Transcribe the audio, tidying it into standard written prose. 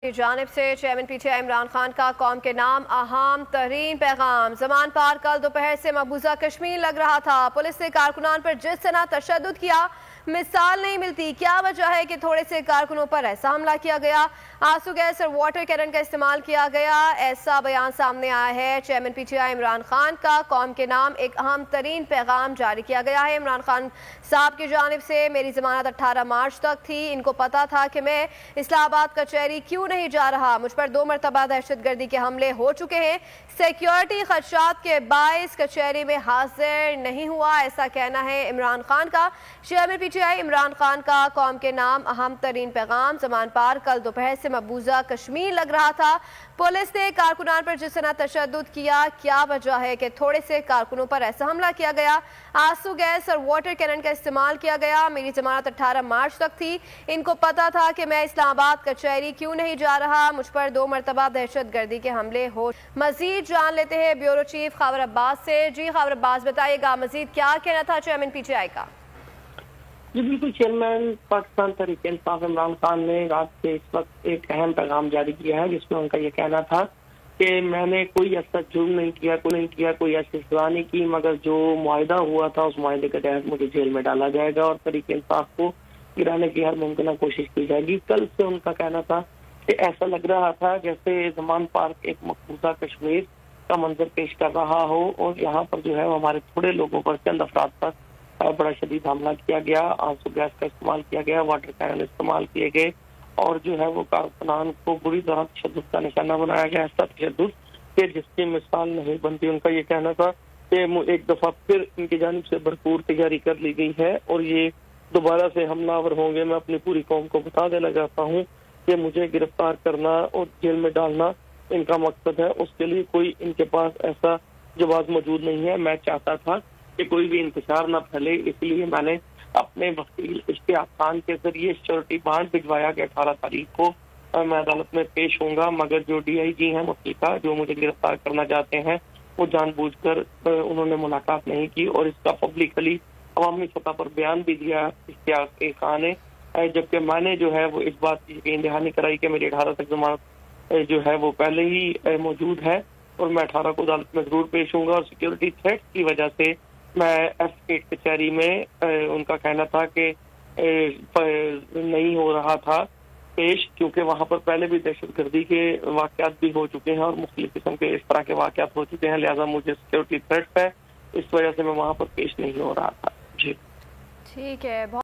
کی جانب سے chairman P T I Imran Khan کا قوم کے نام اہم ترین پیغام۔ زمان پار کل دوپہر سے مقبوضہ کشمیر لگ رہا تھا۔ پولیس نے کارکنان پر جس طرح تشدد کیا، مثال نہیں ملتی۔ کیا وجہ ہے کہ تھوڑے سے کارکنوں پر ایسا حملہ کیا گیا؟ آنسو گیس اور واٹر کینن کا استعمال کیا گیا، ایسا بیان سامنے آیا ہے۔ Chairman P T I Imran Khan کا قوم کے نام ایک اہم ترین پیغام جاری کیا گیا ہے۔ عمران خان صاحب کی جانب سے میری ضمانت 18 مارچ تک تھی، ان کو پتا تھا کہ میں اسلام آباد کچہری کیوں نہیں جا رہا، مجھ پر 2 مرتبہ دہشت گردی کے حملے ہو چکے ہیں، سیکیورٹی خدشات کے باعث کچہری میں حاضر نہیں ہوا، ایسا کہنا ہے عمران خان کا۔ Chairman P T I Imran Khan کا قوم کے نام اہم ترین پیغام۔ زمان پار کل دوپہر سے مقبوضہ کشمیر لگ رہا تھا۔ پولیس نے کارکنان پر جس طرح تشدد کیا، کیا وجہ ہے کہ تھوڑے سے کارکنوں پر ایسا حملہ کیا گیا؟ آنسو گیس اور واٹر کینن کا استعمال کیا گیا۔ میری ضمانت 18 مارچ تک تھی، ان کو پتا تھا کہ میں اسلام آباد کچہری کیوں نہیں جا رہا، مجھ پر 2 مرتبہ دہشت گردی کے حملے ہو۔ مزید جان لیتے ہیں بیورو چیف خاور عباس سے۔ جی خاور عباس، بتائیے گا مزید کیا کہنا تھا چیئرمین پی ٹی آئی کا؟ جی بالکل، چیئرمین پاکستان تحریک انصاف عمران خان نے رات سے اس وقت ایک اہم پیغام جاری کیا ہے، جس میں ان کا یہ کہنا تھا کہ میں نے کوئی ایسا جرم نہیں کیا، کوئی ایسی سزا نہیں کی، مگر جو معاہدہ ہوا تھا اس معاہدے کے تحت مجھے جیل میں ڈالا جائے گا اور تحریک انصاف کو گرانے کی ہر ممکنہ کوشش کی جائے گی۔ کل سے ان کا کہنا تھا کہ ایسا لگ رہا تھا جیسے زمان پارک ایک مقبوضہ کشمیر کا منظر پیش کر رہا ہو، اور یہاں پر جو ہے ہمارے تھوڑے لوگوں پر، چند افراد پر بڑا شدید حملہ کیا گیا، آنسو گیس کا استعمال کیا گیا، واٹر کینن استعمال کیے گئے، اور جو ہے وہ کارکنان کو بری طرح تشدد کا نشانہ بنایا گیا، ایسا تشدد کہ جس کی مثال نہیں بنتی۔ ان کا یہ کہنا تھا کہ ایک دفعہ پھر ان کی جانب سے بھرپور تیاری کر لی گئی ہے اور یہ دوبارہ سے حملہ آور ہوں گے۔ میں اپنی پوری قوم کو بتا دینا چاہتا ہوں کہ مجھے گرفتار کرنا اور جیل میں ڈالنا ان کا مقصد ہے، اس کے لیے کوئی ان کے پاس ایسا جواز موجود نہیں ہے۔ میں چاہتا تھا کہ کوئی بھی انتشار نہ پھیلے، اس لیے میں نے اپنے وکیل اشتیاق خان کے ذریعے شیورٹی بانڈ بھجوایا کہ 18 تاریخ کو میں عدالت میں پیش ہوں گا، مگر جو ڈی آئی جی ہیں مفلکہ، جو مجھے گرفتار کرنا چاہتے ہیں، وہ جان بوجھ کر انہوں نے ملاقات نہیں کی اور اس کا پبلکلی عوامی سطح پر بیان بھی دیا اشتیاق خان نے، جبکہ میں نے جو ہے وہ اس بات کی یقین دہانی کرائی کہ میری 18 تک ضمانت جو ہے وہ پہلے ہی موجود ہے اور میں 18 کو عدالت میں ضرور پیش ہوں گا، اور سیکیورٹی تھریٹ کی وجہ سے میں ایف کچہری میں ان کا کہنا تھا کہ نہیں ہو رہا تھا پیش، کیونکہ وہاں پر پہلے بھی دہشت گردی کے واقعات بھی ہو چکے ہیں اور مختلف قسم کے اس طرح کے واقعات ہو چکے ہیں، لہذا مجھے سیکیورٹی تھریٹ ہے، اس وجہ سے میں وہاں پر پیش نہیں ہو رہا تھا۔ جی ٹھیک ہے۔